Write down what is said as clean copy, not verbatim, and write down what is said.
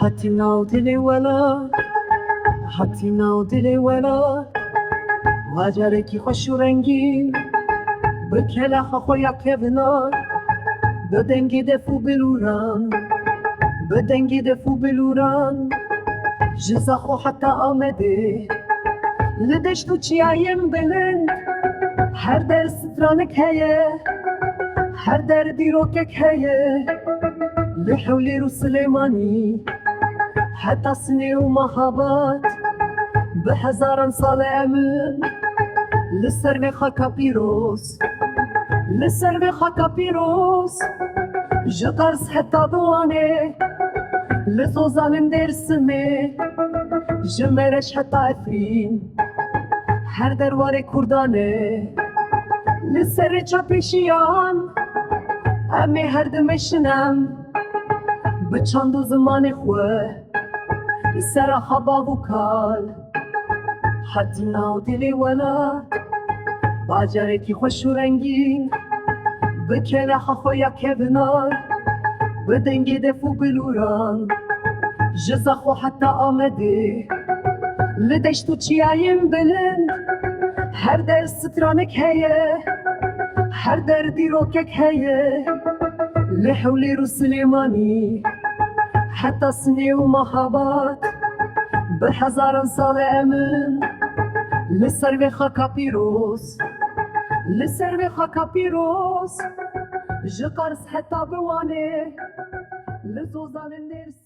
حتینا و دلی ولا حتینا و دلی ولا واجره کی خوش و رنگی بکلا خویا کبنار بدنگی دفو بلوران بدنگی دفو بلوران جزا خو حتی آمده لدشتو چیایم بلند هر در سترانک هیه هر در دیروکک هیه لحولی رو سلیمانی حتی سنی و محبات به هزاران سال امن لسر به خاکا پیروز لسر به خاکا پیروز جقرس حتی دوانه لزوزان درسمه جمرش حتی افرین هر دروار کردانه لسر چاپیشیان امی هر دمشنم به چند و زمان خواه سر خبا و کال حتینا و دلی ولا باجره کی خوش و رنگین بکلا خویا کبنار بدنگی دفو بلوران جزا خو حتی آمده لدشتو چیایم بلند هر در سترانک هیه هر در دیروکک هیه لحولی رو سلیمانی حتی سنی و محبات به هزاران سال امن لسر به خاکا پیروز لسر به خاکا پیروز جقرس حتی بوانه لزوزان درس